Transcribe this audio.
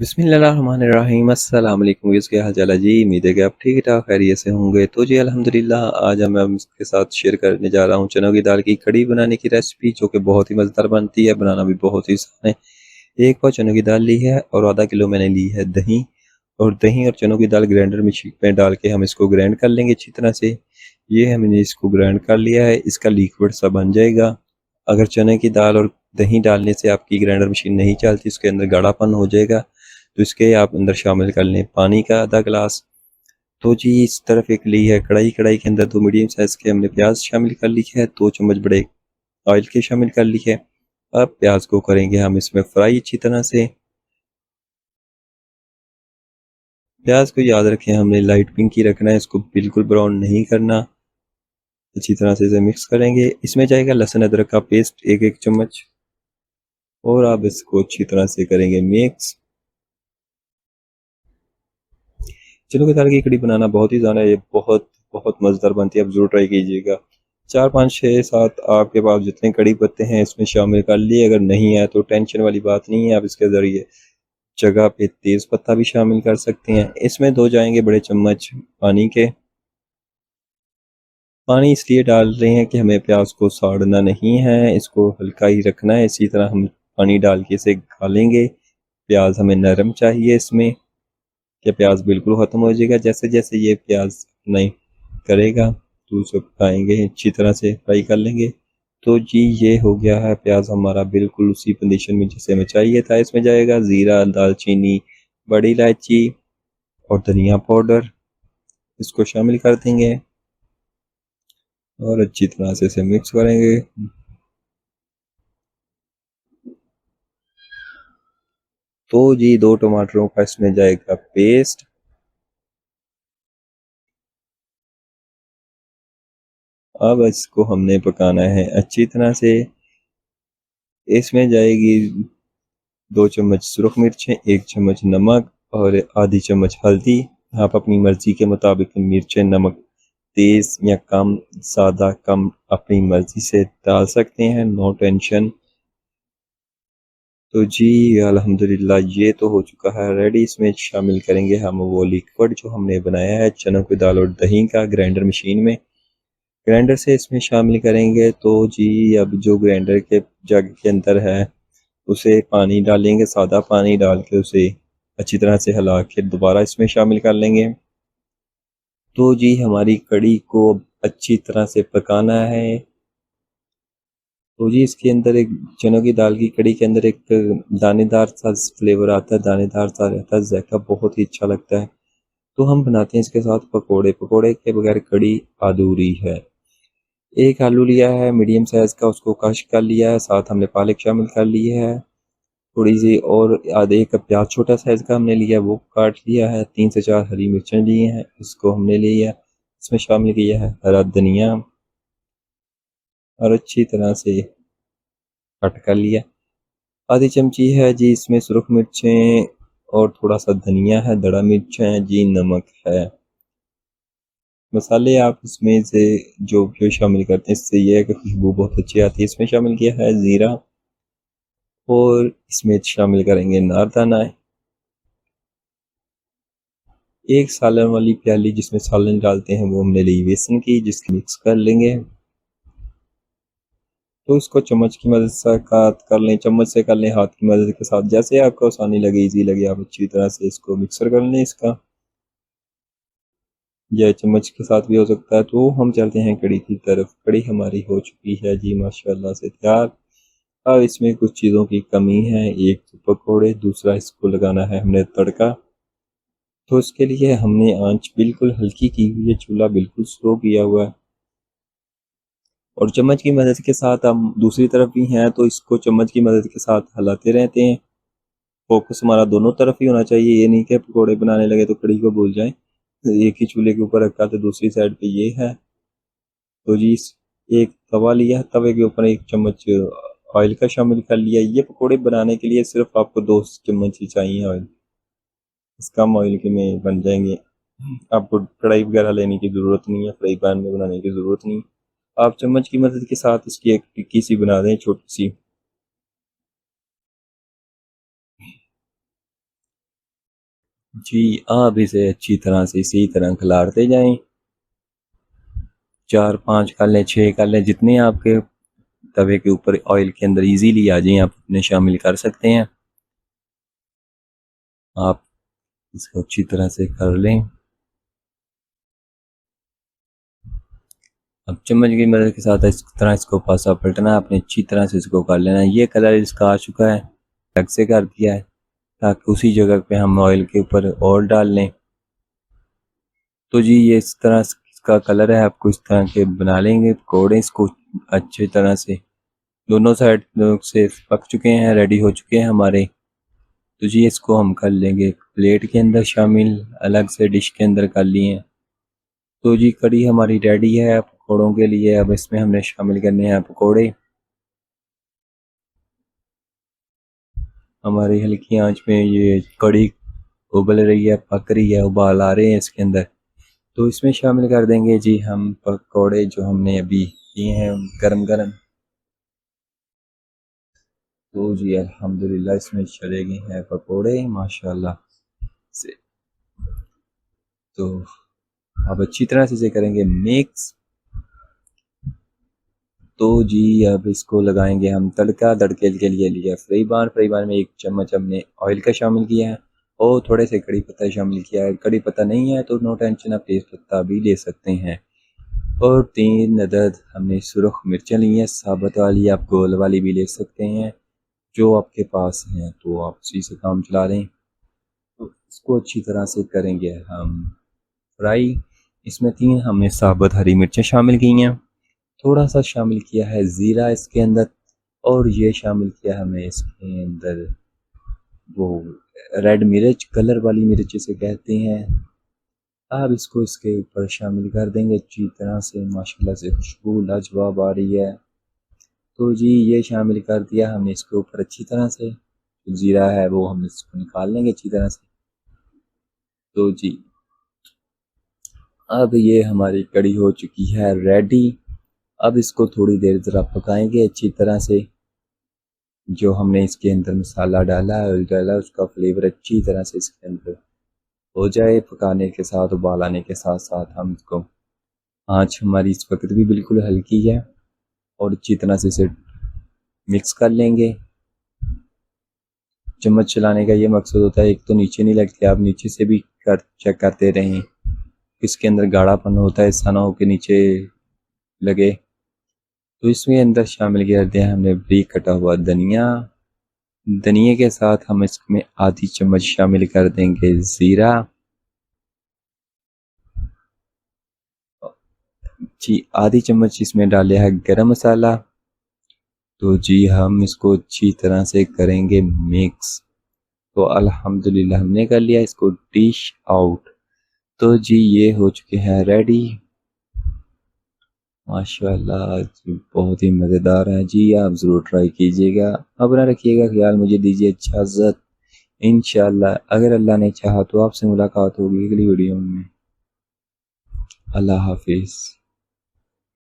बिस्मिल्लाहिर्रहमानिर्रहीम अस्सलाम वालेकुम। इसके हाल चाल है जी। उम्मीद है कि आप ठीक ठाक खैरियत से होंगे। तो जी अल्हम्दुलिल्लाह आज मैं आपके साथ शेयर करने जा रहा हूँ चनों की दाल की कड़ी बनाने की रेसिपी, जो कि बहुत ही मज़ेदार बनती है, बनाना भी बहुत ही आसान है। एक पाव चनों की दाल ली है और आधा किलो मैंने ली है दही। और दही और चनों की दाल ग्राइंडर मशीन में डाल के हम इसको ग्राइंड कर लेंगे अच्छी तरह से। ये हमने इसको ग्राइंड कर लिया है, इसका लिक्विड सा बन जाएगा। अगर चने की दाल और दही डालने से आपकी ग्राइंडर मशीन नहीं चलती, उसके अंदर गाढ़ापन हो जाएगा, तो इसके आप अंदर शामिल कर लें पानी का आधा गिलास। तो जी इस तरफ एक ली है कढ़ाई, कढ़ाई के अंदर 2 मीडियम साइज़ के हमने प्याज शामिल कर ली है, 2 चम्मच बड़े ऑयल के शामिल कर ली है। अब प्याज को करेंगे हम इसमें फ्राई अच्छी तरह से। प्याज को याद रखें हमने लाइट पिंक ही रखना है, इसको बिल्कुल ब्राउन नहीं करना। अच्छी तरह से इसे मिक्स करेंगे। इसमें जाएगा लहसुन अदरक का पेस्ट 1-1 चम्मच, और आप इसको अच्छी तरह से करेंगे मिक्स। चलो, की दाल की कड़ी बनाना बहुत ही ज़्यादा, ये बहुत बहुत मज़ेदार बनती है, आप ज़रूर ट्राई कीजिएगा। 4 5 6 7 आपके पास जितने कड़ी पत्ते हैं इसमें शामिल कर लिए। अगर नहीं है तो टेंशन वाली बात नहीं है, आप इसके ज़रिए जगह पे तेज़ पत्ता भी शामिल कर सकते हैं। इसमें 2 बड़े चम्मच पानी के। पानी इसलिए डाल रहे हैं कि हमें प्याज को साड़ना नहीं है, इसको हल्का ही रखना है। इसी तरह हम पानी डाल के इसे गालेंगे। प्याज हमें नरम चाहिए इसमें, कि प्याज बिल्कुल ख़त्म हो जाएगा। जैसे जैसे ये प्याज नहीं करेगा तो उसे पकाएंगे, अच्छी तरह से फ्राई कर लेंगे। तो जी ये हो गया है प्याज हमारा बिल्कुल उसी कंडीशन में जैसे हमें चाहिए था। इसमें जाएगा ज़ीरा, दालचीनी, बड़ी इलायची और धनिया पाउडर, इसको शामिल कर देंगे और अच्छी तरह से इसे मिक्स करेंगे। तो जी 2 टमाटरों का इसमें जाएगा पेस्ट। अब इसको हमने पकाना है अच्छी तरह से। इसमें जाएगी 2 चम्मच सुरख मिर्चें, 1 चम्मच नमक और आधी चम्मच हल्दी। आप अपनी मर्ज़ी के मुताबिक मिर्चें नमक तेज़ या कम, ज़्यादा कम अपनी मर्ज़ी से डाल सकते हैं, नो टेंशन। तो जी अल्हम्दुलिल्लाह ये तो हो चुका है रेडी। इसमें शामिल करेंगे हम वो लिक्विड जो हमने बनाया है चनों की दाल और दही का ग्राइंडर मशीन में। ग्राइंडर से इसमें शामिल करेंगे। तो जी अब जो ग्राइंडर के जग के अंदर है उसे पानी डालेंगे, सादा पानी डाल के उसे अच्छी तरह से हिला के दोबारा इसमें शामिल कर लेंगे। तो जी हमारी कड़ी को अच्छी तरह से पकाना है। तो जी इसके अंदर एक चनों की दाल की कड़ी के अंदर एक दानेदार सा फ्लेवर आता है, दानेदार सा रहता है, जायका बहुत ही अच्छा लगता है। तो हम बनाते हैं इसके साथ पकोड़े। पकोड़े के बगैर कड़ी अधूरी है। एक आलू लिया है मीडियम साइज़ का, उसको क्रश कर लिया है, साथ हमने पालक शामिल कर ली है थोड़ी सी, और आधे कप प्याज छोटा साइज़ का हमने लिया, वो काट लिया है। 3 से 4 हरी मिर्चें ली हैं, इसको हमने लिया। इसमें शामिल किया है हरा धनिया और अच्छी तरह से कट कर लिया। आधी चमची है जी इसमें सुरख मिर्चें और थोड़ा सा धनिया है, दड़ा मिर्च है जी, नमक है। मसाले आप इसमें से जो जो शामिल करते हैं इससे ये है कि खुशबू बहुत अच्छी आती है। इसमें शामिल किया है ज़ीरा और इसमें शामिल करेंगे नारदाना। एक सालन वाली प्याली जिसमें सालन डालते हैं वो हमने ली बेसन की, जिसकी मिक्स कर लेंगे। तो इसको चम्मच की मदद से काट कर लें, चम्मच से कर लें, हाथ की मदद के साथ, जैसे आपको आसानी लगे, इजी लगे, आप अच्छी तरह से इसको मिक्सर कर लें इसका, या चम्मच के साथ भी हो सकता है। तो हम चलते हैं कड़ी की तरफ। कड़ी हमारी हो चुकी है जी माशाल्लाह से तैयार। अब इसमें कुछ चीज़ों की कमी है, एक तो पकौड़े, दूसरा इसको लगाना है हमने तड़का। तो इसके लिए हमने आंच बिल्कुल हल्की की हुई है, चूल्हा बिल्कुल स्लो किया हुआ है, और चम्मच की मदद के साथ हम दूसरी तरफ भी हैं तो इसको चम्मच की मदद के साथ हिलाते रहते हैं। फोकस हमारा दोनों तरफ ही होना चाहिए, ये नहीं कि पकौड़े बनाने लगे तो कड़ी को भूल जाएं। एक ही चूल्हे के ऊपर रखा तो दूसरी साइड पे ये है। तो जी एक तवा लिया, तवे के ऊपर 1 चम्मच ऑयल का शामिल कर लिया। ये पकौड़े बनाने के लिए सिर्फ आपको 2 चम्मच ही चाहिए ऑयल, इस कम ऑयल के में बन जाएंगे। आपको कढ़ाई वगैरह लेने की ज़रूरत नहीं है, फ्राई पैन में बनाने की ज़रूरत नहीं। आप चम्मच की मदद के साथ इसकी एक टिक्की सी बना दें, छोटी सी। जी आप इसे अच्छी तरह से इसी तरह खिलाते जाएं, 4-5 कर लें, 6 कर लें, जितने आपके तवे के ऊपर ऑयल के अंदर इजीली आ जाएं आप उतने शामिल कर सकते हैं। आप इसको अच्छी तरह से कर लें। अब चम्मच की मदद के साथ इस तरह इसको पासा पलटना है, आपने अच्छी तरह से इसको कर लेना है। ये कलर इसका आ चुका है, अलग से कर दिया है ताकि उसी जगह पे हम ऑयल के ऊपर और डाल लें। तो जी ये इस तरह इसका कलर है, आपको इस तरह के बना लेंगे पकौड़े। इसको अच्छी तरह से दोनों साइड से पक चुके हैं, रेडी हो चुके हैं हमारे। तो जी इसको हम कर लेंगे प्लेट के अंदर शामिल, अलग से डिश के अंदर कर लिए। तो जी कड़ी हमारी रेडी है पकौड़ों के लिए। अब इसमें हमने शामिल करने हैं पकौड़े। हमारी हल्की आंच में ये कड़ी उबल रही है, पक रही है, उबाल आ रहे हैं इसके अंदर। तो इसमें शामिल कर देंगे जी हम पकौड़े जो हमने अभी किए हैं गरम गरम। तो जी अल्हम्दुलिल्लाह इसमें चले गए हैं पकौड़े माशाल्लाह से। तो अब अच्छी तरह से इसे करेंगे मिक्स। तो जी अब इसको लगाएंगे हम तड़का। तड़के के लिए लिया फ्राई पान में 1 चम्मच हमने ऑयल का शामिल किया है और थोड़े से कड़ी पत्ता शामिल किया है। कड़ी पत्ता नहीं है तो नो टेंशन, आप तेज पत्ता भी ले सकते हैं। और 3 अदद हमने सुरख मिर्चें ली हैं, साबुत वाली, आप गोल वाली भी ले सकते हैं, जो आपके पास हैं तो आप उसी से काम चला लें। तो इसको अच्छी तरह से करेंगे हम फ्राई। इसमें 3 हमने साबुत हरी मिर्चें शामिल की हैं, थोड़ा सा शामिल किया है ज़ीरा इसके अंदर, और ये शामिल किया हमने इसके अंदर वो रेड मिर्च, कलर वाली मिर्च जिसे कहते हैं। अब इसको इसके ऊपर शामिल कर देंगे अच्छी तरह से। माशाल्लाह से खुशबू लाजवाब आ रही है। तो जी ये शामिल कर दिया हमने इसके ऊपर अच्छी तरह से। जो ज़ीरा है वो हम इसको निकाल लेंगे अच्छी तरह से। तो जी अब ये हमारी कड़ी हो चुकी है रेडी। अब इसको थोड़ी देर ज़रा पकाएंगे अच्छी तरह से। जो हमने इसके अंदर मसाला डाला है, ऑयल डाला, उसका फ्लेवर अच्छी तरह से इसके अंदर हो जाए। पकाने के साथ, उबाल आने के साथ साथ हम इसको, आँच हमारी इस वक्त भी बिल्कुल हल्की है, और अच्छी तरह से इसे मिक्स कर लेंगे। चम्मच चलाने का ये मकसद होता है, एक तो नीचे नहीं लगती, आप नीचे से भी चेक करते रहें, इसके अंदर गाढ़ापन होता है, ऐसा ना हो कि नीचे लगे। तो इसमें अंदर शामिल कर दिया हमने बारीक कटा हुआ धनिया। धनिए के साथ हम इसमें आधी चम्मच शामिल कर देंगे ज़ीरा। जी आधी चम्मच इसमें डाले है गरम मसाला। तो जी हम इसको अच्छी तरह से करेंगे मिक्स। तो अल्हम्दुलिल्लाह हमने कर लिया इसको डिश आउट। तो जी ये हो चुके हैं रेडी माशाल्लाह। बहुत ही मज़ेदार है जी, आप ज़रूर ट्राई कीजिएगा। अपना रखिएगा ख्याल, मुझे दीजिए इजाज़त। इंशाल्लाह अगर अल्लाह ने चाहा तो आपसे मुलाकात होगी अगली वीडियो में। अल्लाह हाफिज़।